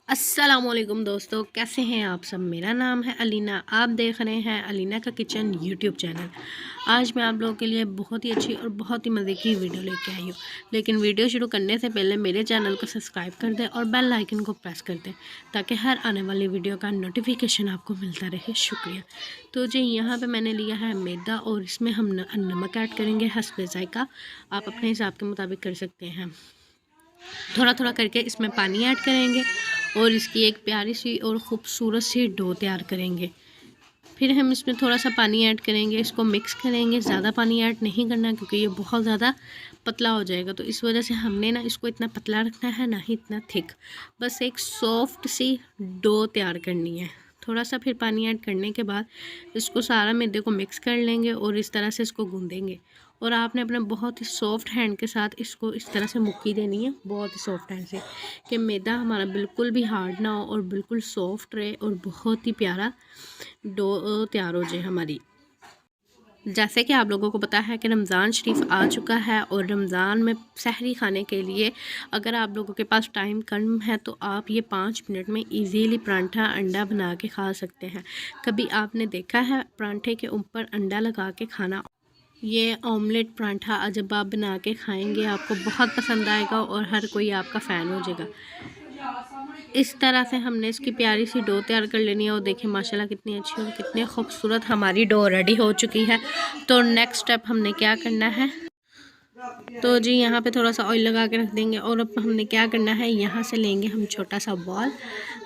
अस्सलामुअलैकुम दोस्तों, कैसे हैं आप सब। मेरा नाम है अलीना, आप देख रहे हैं अलीना का किचन यूट्यूब चैनल। आज मैं आप लोगों के लिए बहुत ही अच्छी और बहुत ही मज़े की वीडियो लेके आई हूँ। लेकिन वीडियो शुरू करने से पहले मेरे चैनल को सब्सक्राइब कर दें और बेल आइकन को प्रेस कर दें ताकि हर आने वाली वीडियो का नोटिफिकेशन आपको मिलता रहे। शुक्रिया। तो जी यहाँ पर मैंने लिया है मैदा और इसमें हम नमक ऐड करेंगे हस्बे जायका। आप अपने हिसाब के मुताबिक कर सकते हैं। थोड़ा थोड़ा करके इसमें पानी ऐड करेंगे और इसकी एक प्यारी सी और ख़ूबसूरत सी डो तैयार करेंगे। फिर हम इसमें थोड़ा सा पानी ऐड करेंगे, इसको मिक्स करेंगे। ज़्यादा पानी ऐड नहीं करना क्योंकि ये बहुत ज़्यादा पतला हो जाएगा, तो इस वजह से हमने ना इसको इतना पतला रखना है, ना ही इतना थिक। बस एक सॉफ्ट सी डो तैयार करनी है। थोड़ा सा फिर पानी ऐड करने के बाद इसको सारा मैदे को मिक्स कर लेंगे और इस तरह से इसको गूँधेंगे। और आपने अपने बहुत ही सॉफ्ट हैंड के साथ इसको इस तरह से मुक्की देनी है, बहुत ही सॉफ्ट हैंड से, कि मैदा हमारा बिल्कुल भी हार्ड ना हो और बिल्कुल सॉफ्ट रहे और बहुत ही प्यारा डो तैयार हो जाए हमारी। जैसे कि आप लोगों को पता है कि रमज़ान शरीफ आ चुका है और रमज़ान में सहरी खाने के लिए अगर आप लोगों के पास टाइम कम है तो आप ये 5 मिनट में इजीली परांठा अंडा बना के खा सकते हैं। कभी आपने देखा है परांठे के ऊपर अंडा लगा के खाना? ये ऑमलेट परांठा जब आप बना के खाएंगे आपको बहुत पसंद आएगा और हर कोई आपका फ़ैन हो जाएगा। इस तरह से हमने इसकी प्यारी सी डो तैयार कर लेनी है और देखिए माशाल्लाह कितनी अच्छी और कितनी खूबसूरत हमारी डो रेडी हो चुकी है। तो नेक्स्ट स्टेप हमने क्या करना है, तो जी यहाँ पे थोड़ा सा ऑयल लगा के रख देंगे और अब हमने क्या करना है, यहाँ से लेंगे हम छोटा सा बॉल।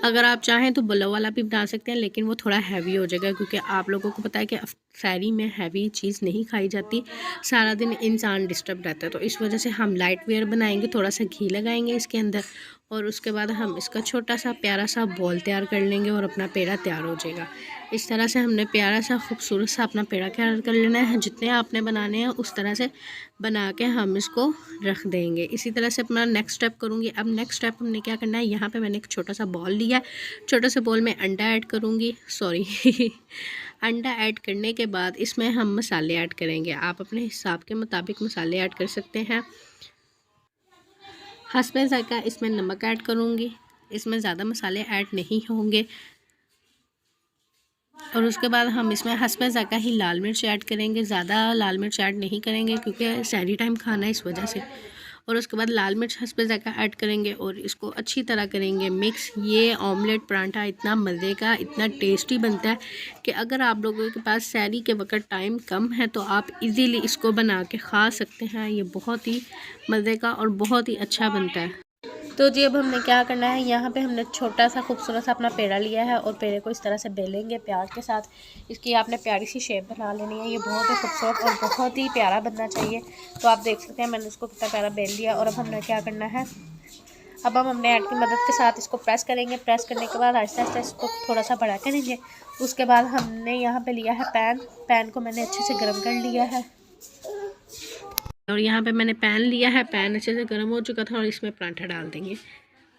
अगर आप चाहें तो बल्लो वाला भी बना सकते हैं, लेकिन वो थोड़ा हैवी हो जाएगा क्योंकि आप लोगों को पता है कि सहरी में हैवी चीज़ नहीं खाई जाती, सारा दिन इंसान डिस्टर्ब रहता है। तो इस वजह से हम लाइट वेयर बनाएंगे, थोड़ा सा घी लगाएंगे इसके अंदर और उसके बाद हम इसका छोटा सा प्यारा सा बॉल तैयार कर लेंगे और अपना पेड़ा तैयार हो जाएगा। इस तरह से हमने प्यारा सा खूबसूरत सा अपना पेड़ा तैयार कर लेना है। जितने आपने बनाने हैं उस तरह से बना के हम इसको रख देंगे। इसी तरह से अपना नेक्स्ट स्टेप करूँगी। अब नेक्स्ट स्टेप हमने क्या करना है, यहाँ पे मैंने एक छोटा सा बॉल लिया है, छोटे से बॉल में अंडा ऐड करूँगी, सॉरी अंडा ऐड करने के बाद इसमें हम मसाले ऐड करेंगे। आप अपने हिसाब के मुताबिक मसाले ऐड कर सकते हैं। हस्बे जायका इसमें नमक ऐड करूँगी, इसमें ज़्यादा मसाले ऐड नहीं होंगे। और उसके बाद हम इसमें हस्बे जायका ही लाल मिर्च ऐड करेंगे, ज़्यादा लाल मिर्च ऐड नहीं करेंगे क्योंकि सहरी टाइम खाना है इस वजह से। और उसके बाद लाल मिर्च हस्बे जायका ऐड करेंगे और इसको अच्छी तरह करेंगे मिक्स। ये ऑमलेट परांठा इतना मज़े का, इतना टेस्टी बनता है कि अगर आप लोगों के पास सहरी के वक्त टाइम कम है तो आप इजीली इसको बना के खा सकते हैं। ये बहुत ही मज़े का और बहुत ही अच्छा बनता है। तो जी अब हमने क्या करना है, यहाँ पे हमने छोटा सा खूबसूरत सा अपना पेड़ा लिया है और पेड़े को इस तरह से बेलेंगे प्याज के साथ। इसकी आपने प्यारी सी शेप बना लेनी है। ये बहुत ही खूबसूरत और बहुत ही प्यारा बनना चाहिए। तो आप देख सकते हैं मैंने इसको कितना प्यारा बेल लिया। और अब हमने क्या करना है, अब हम अपने ऐड की मदद के साथ इसको प्रेस करेंगे। प्रेस करने के बाद आहिस्ता आहिस्ता इसको थोड़ा सा बड़ा करेंगे। उसके बाद हमने यहाँ पे लिया है पैन को मैंने अच्छे से गर्म कर लिया है और यहाँ पे मैंने पैन लिया है, पैन अच्छे से गर्म हो चुका था और इसमें पराठा डाल देंगे।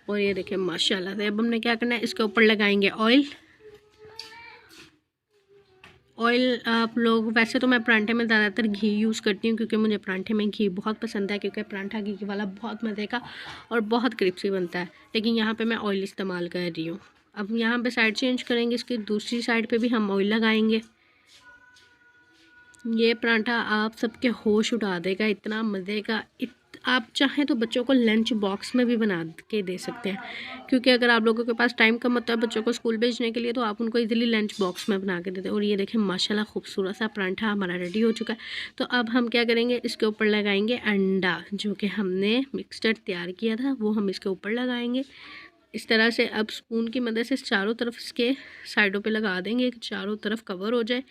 और ये देखिए माशाल्लाह से अब हमने क्या करना है, इसके ऊपर लगाएंगे ऑयल। आप लोग, वैसे तो मैं परांठे में ज़्यादातर घी यूज़ करती हूँ क्योंकि मुझे परांठे में घी बहुत पसंद है, क्योंकि परांठा घी वाला बहुत मज़े का और बहुत क्रिस्पी बनता है। लेकिन यहाँ पे मैं ऑयल इस्तेमाल कर रही हूँ। अब यहाँ पे साइड चेंज करेंगे, इसकी दूसरी साइड पे भी हम ऑयल लगाएंगे। ये परांठा आप सबके होश उड़ा देगा, इतना मज़े का। आप चाहें तो बच्चों को लंच बॉक्स में भी बना के दे सकते हैं, क्योंकि अगर आप लोगों के पास टाइम कम होता है बच्चों को स्कूल भेजने के लिए तो आप उनको इजीली लंच बॉक्स में बना के देते हैं। और ये देखें माशाल्लाह खूबसूरत सा परांठा हमारा रेडी हो चुका है। तो अब हम क्या करेंगे, इसके ऊपर लगाएंगे अंडा, जो कि हमने मिक्सचर तैयार किया था वो हम इसके ऊपर लगाएंगे इस तरह से। अब स्पून की मदद से चारों तरफ इसके साइडों पे लगा देंगे, चारों तरफ कवर हो जाए,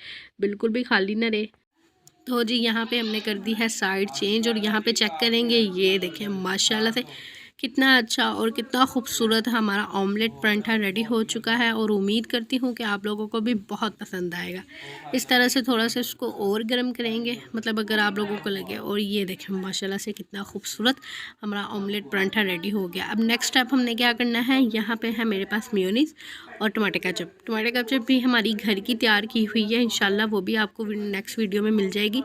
बिल्कुल भी खाली ना रहे। तो जी यहाँ पे हमने कर दी है साइड चेंज और यहाँ पे चेक करेंगे, ये देखें माशाल्लाह से कितना अच्छा और कितना खूबसूरत हमारा ऑमलेट परांठा रेडी हो चुका है। और उम्मीद करती हूँ कि आप लोगों को भी बहुत पसंद आएगा। इस तरह से थोड़ा सा इसको और गर्म करेंगे, मतलब अगर आप लोगों को लगे। और ये देखें माशाल्लाह से कितना खूबसूरत हमारा ऑमलेट परांठा रेडी हो गया। अब नेक्स्ट स्टेप हमने क्या करना है, यहाँ पे है मेरे पास मेयोनीज़ और टमाटर केचप भी हमारी घर की तैयार की हुई है। इंशाल्लाह वो भी आपको नेक्स्ट वीडियो में मिल जाएगी।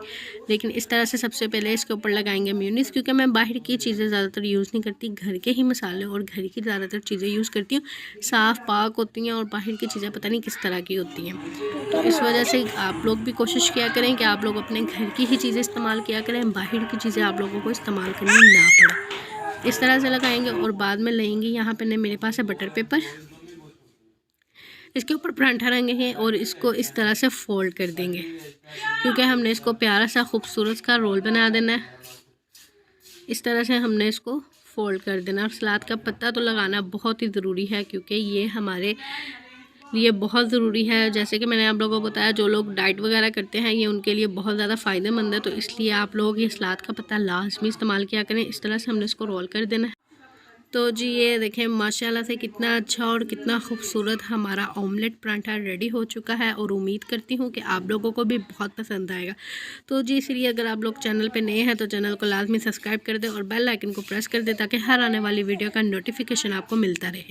लेकिन इस तरह से सबसे पहले इसके ऊपर लगाएंगे मेयोनीज़, क्योंकि मैं बाहर की चीज़ें ज़्यादातर यूज़ नहीं करती, घर के ही मसाले और घर की ज़्यादातर चीज़ें यूज़ करती हूँ। साफ़ पाक होती हैं और बाहर की चीज़ें पता नहीं किस तरह की होती हैं। तो इस वजह से आप लोग भी कोशिश किया करें कि आप लोग अपने घर की ही चीज़ें इस्तेमाल किया करें, बाहर की चीज़ें आप लोगों को इस्तेमाल करनी ना पड़े। इस तरह से लगाएंगे और बाद में लेंगे यहाँ पे मेरे पास है बटर पेपर। इसके ऊपर परांठा रखेंगे और इसको इस तरह से फोल्ड कर देंगे, क्योंकि हमने इसको प्यारा सा खूबसूरत का रोल बना देना है। इस तरह से हमने इसको फोल्ड कर देना। और सलाद का पत्ता तो लगाना बहुत ही ज़रूरी है, क्योंकि ये हमारे लिए बहुत ज़रूरी है। जैसे कि मैंने आप लोगों को बताया, जो लोग डाइट वगैरह करते हैं ये उनके लिए बहुत ज़्यादा फ़ायदेमंद है। तो इसलिए आप लोग ये सलाद का पत्ता लाजमी इस्तेमाल किया करें। इस तरह से हमने इसको रोल कर देना है। तो जी ये देखें माशाल्लाह से कितना अच्छा और कितना खूबसूरत हमारा ऑमलेट परांठा रेडी हो चुका है, और उम्मीद करती हूँ कि आप लोगों को भी बहुत पसंद आएगा। तो जी इसलिए अगर आप लोग चैनल पे नए हैं तो चैनल को लाजमी सब्सक्राइब कर दें और बेल आइकन को प्रेस कर दें, ताकि हर आने वाली वीडियो का नोटिफिकेशन आपको मिलता रहे।